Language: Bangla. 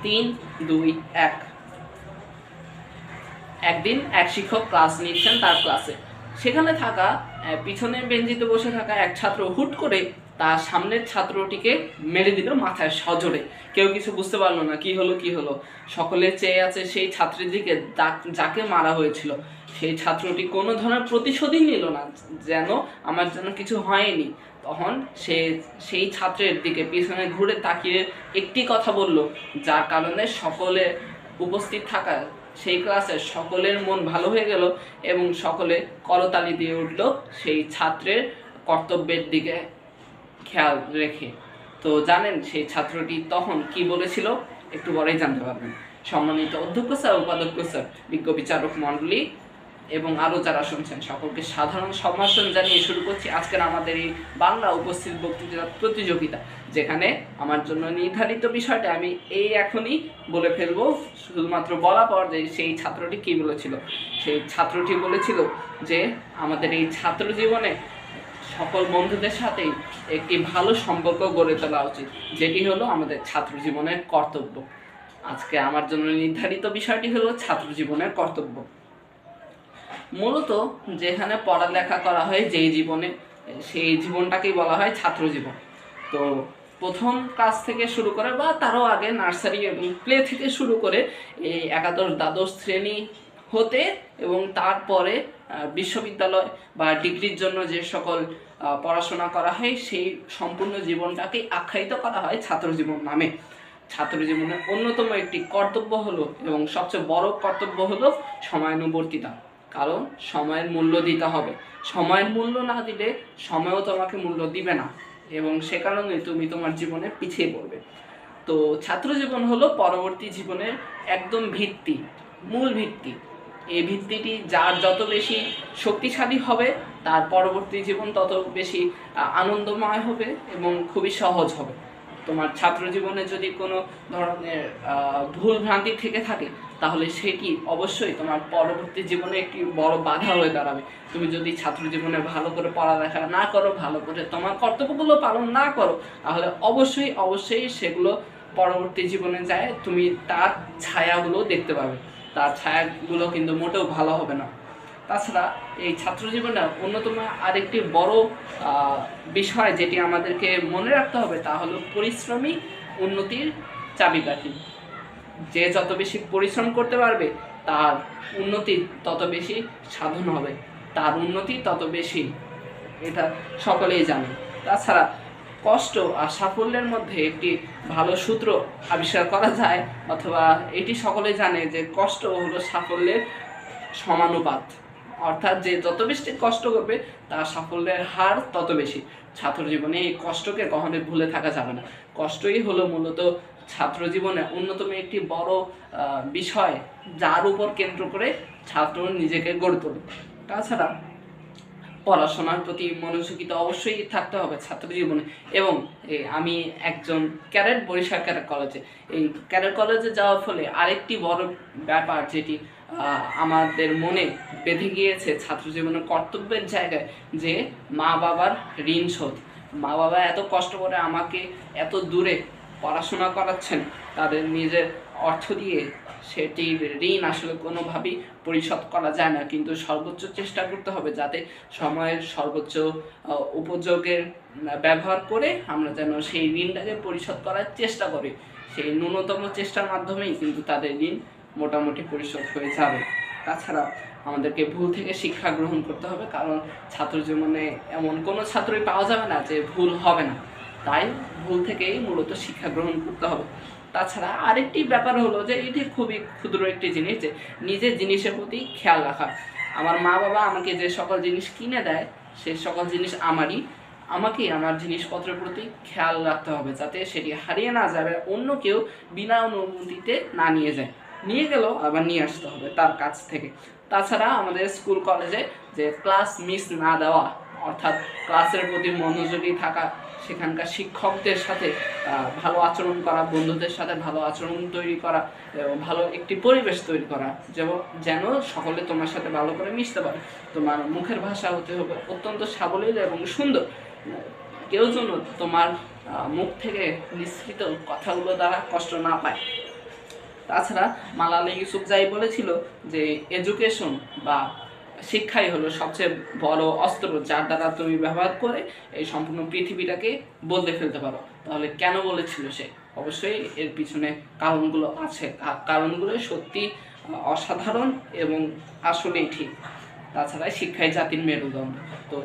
3, 2, 1। একদিন এক শিক্ষক ক্লাস নিচ্ছেন তার ক্লাসে। সেখানে থাকা পিছনের বেঞ্চিতে বসে থাকা এক ছাত্র হুট করে তার সামনের ছাত্রটিকে মেরে দিল মাথায় সজোরে। কেউ কিছু বুঝতে পারলো না কি হলো। সকলে চেয়ে আছে সেই ছাত্রের দিকে যাকে মারা হয়েছিল। সেই ছাত্রটি কোনো ধরনের প্রতিশোধই নিল না, যেন আমার জন্য কিছু হয়নি। তখন সে সেই ছাত্রের দিকে পিছনে ঘুরে তাকিয়ে একটি কথা বলল, যার কারণে সকলে উপস্থিত থাকা সেই ক্লাসের সকলের মন ভালো হয়ে গেল এবং সকলে করতালি দিয়ে উঠল সেই ছাত্রের কর্তব্যের দিকে খেয়াল রেখে। তো জানেন সেই ছাত্রটি তখন কি বলেছিল? একটু পরেই জানতে পারবেন। সম্মানিত অধ্যক্ষ স্যার, উপাধ্যক্ষ স্যার, বিজ্ঞ বিচারক মণ্ডলী এবং আরও যারা শুনছেন সকলকে সাধারণ সম্ভাষণ জানিয়ে শুরু করছি আজকের আমাদের এই বাংলা উপস্থিত বক্তৃতা প্রতিযোগিতা, যেখানে আমার জন্য নির্ধারিত বিষয়টা আমি এখনই বলে ফেলবো। শুধুমাত্র বলা পর যে সেই ছাত্রটি কী বলেছিল। সেই ছাত্রটি বলেছিল যে আমাদের এই ছাত্র জীবনে সকল বন্ধুদের সাথেই একটি ভালো সম্পর্ক গড়ে তোলা উচিত, যেটি হলো আমাদের ছাত্র জীবনের কর্তব্য। আজকে আমার জন্য নির্ধারিত বিষয়টি হলো ছাত্র জীবনের কর্তব্য। মূলত যেখানে পড়ালেখা করা হয় যেই জীবনে, সেই জীবনটাকেই বলা হয় ছাত্র জীবন। তো প্রথম ক্লাস থেকে শুরু করে বা তারও আগে নার্সারি এবং প্লে থেকে শুরু করে এই একাদশ দ্বাদশ শ্রেণী হতে এবং তারপরে বিশ্ববিদ্যালয় বা ডিগ্রির জন্য যে সকল পড়াশোনা করা হয় সেই সম্পূর্ণ জীবনটাকে আখ্যায়িত করা হয় ছাত্র জীবন নামে। ছাত্র জীবনের অন্যতম একটি কর্তব্য হলো এবং সবচেয়ে বড় কর্তব্য হলো সময়ানুবর্তিতা। কারণ সময়ের মূল্য দিতে হবে। সময়ের মূল্য না দিলে সময়ও তোমাকে মূল্য দিবে না এবং সে কারণে তুমি তোমার জীবনে পিছিয়ে পড়বে। তো ছাত্র জীবন হলো পরবর্তী জীবনের একদম ভিত্তি, মূল ভিত্তি। এই ভিত্তিটি যার যত বেশি শক্তিশালী হবে তার পরবর্তী জীবন তত বেশি আনন্দময় হবে এবং খুবই সহজ হবে। তোমার ছাত্র জীবনে যদি কোনো ধরনের ভুল ভ্রান্তি থেকে থাকে তাহলে সেটি অবশ্যই তোমার পরবর্তী জীবনে একটি বড় বাধা হয়ে দাঁড়াবে। তুমি যদি ছাত্র জীবনে ভালো করে পড়ালেখা না করো, ভালো করে তোমার কর্তব্যগুলো পালন না করো, তাহলে অবশ্যই সেগুলো পরবর্তী জীবনে যায় তুমি তার ছায়াগুলো দেখতে পাবে। তার ছায়াগুলো কিন্তু মোটেও ভালো হবে না। তাছাড়া এই ছাত্র জীবনে অন্যতম আরেকটি বড় বিষয় যেটি আমাদেরকে মনে রাখতে হবে তা হলো পরিশ্রমী উন্নতির চাবিকাঠি। যে যত বেশি পরিশ্রম করতে পারবে তার উন্নতি তত বেশি সাধন হবে, তার উন্নতি তত বেশি, এটা সকলেই জানে। তাছাড়া কষ্ট আর সাফল্যের মধ্যে একটি ভালো সূত্র আবিষ্কার করা যায়, অথবা এটি সকলে জানে যে কষ্ট হলো সাফল্যের সমানুপাত। অর্থাৎ যে যত বেশি কষ্ট করবে তার সাফল্যের হার তত বেশি। ছাত্র জীবনে এই কষ্টকে কখনোই ভুলে থাকা যাবে না। কষ্টই হলো মূলত ছাত্র জীবনে অন্যতম একটি বড় বিষয়, যার উপর কেন্দ্র করে ছাত্র নিজেকে গড়ে তোলে। তাছাড়া পড়াশোনার প্রতি মনোযোগিতা অবশ্যই থাকতে হবে ছাত্র জীবনে। এবং আমি একজন ক্যাডেট, বরিশাল ক্যাডেট কলেজে, এই ক্যাডেট কলেজে যাওয়ার ফলে আরেকটি বড় ব্যাপার যেটি আমাদের মনে বেঁধে গিয়েছে ছাত্র জীবনের কর্তব্যের জায়গায়, যে মা বাবার ঋণ শোধ। মা বাবা এত কষ্ট করে আমাকে এত দূরে পড়াশোনা করাচ্ছেন তাদের নিজের অর্থ দিয়ে, সেটির ঋণ আসলে কোনোভাবেই পরিশোধ করা যায় না। কিন্তু সর্বোচ্চ চেষ্টা করতে হবে যাতে সময়ের সর্বোচ্চ উপযোগের ব্যবহার করে আমরা যেন সেই ঋণটাকে পরিশোধ করার চেষ্টা করি। সেই ন্যূনতম চেষ্টার মাধ্যমেই কিন্তু তাদের ঋণ মোটামুটি পরিশোধ হয়ে যাবে। তাছাড়া আমাদেরকে ভুল থেকে শিক্ষা গ্রহণ করতে হবে, কারণ ছাত্র জীবনে এমন কোনো ছাত্রই পাওয়া যাবে না যে ভুল হবে না। তাই ভুল থেকেই মূলত শিক্ষা গ্রহণ করতে হবে। তাছাড়া আরেকটি ব্যাপার হলো যে এটি খুবই ক্ষুদ্র একটি জিনিস, যে নিজের জিনিসের প্রতি খেয়াল রাখা। আমার মা বাবা আমাকে যে সকল জিনিস কিনে দেয় সে সকল জিনিস আমারই, আমাকে আমার জিনিসপত্রের প্রতি খেয়াল রাখতে হবে যাতে সেটি হারিয়ে না যাবে, অন্য কেউ বিনা অনুমতিতে না নিয়ে যায়। নিয়ে গেলেও আবার নিয়ে আসতে হবে তার কাছ থেকে। তাছাড়া আমাদের স্কুল কলেজে যে ক্লাস মিস না দেওয়া, অর্থাৎ ক্লাসের প্রতি মনোযোগী থাকা, সেখানকার শিক্ষকদের সাথে ভালো আচরণ করা, বন্ধুদের সাথে ভালো আচরণ তৈরি করা, ভালো একটি পরিবেশ তৈরি করা, যেন সকলে তোমার সাথে ভালো করে মিশতে পারে। তোমার মুখের ভাষা হতে হবে অত্যন্ত সাবলীল এবং সুন্দর। কেউ যেন তোমার মুখ থেকে নিঃসৃত কথাগুলো দ্বারা কষ্ট না পায়। তাছাড়া মালালা ইউসুফজাই বলেছিল যে এডুকেশন বা শিক্ষাই হলো সবচেয়ে বড় অস্ত্র, যার দ্বারা তুমি ব্যবহার করে এই সম্পূর্ণ পৃথিবীটাকে বদলে ফেলতে পারো। তাহলে কেন বলেছিল সে? অবশ্যই এর পিছনে কারণগুলো আছে, কারণগুলো সত্যি অসাধারণ এবং আসলেই ঠিক। তাছাড়া শিক্ষাই জাতির মেরুদণ্ড। তো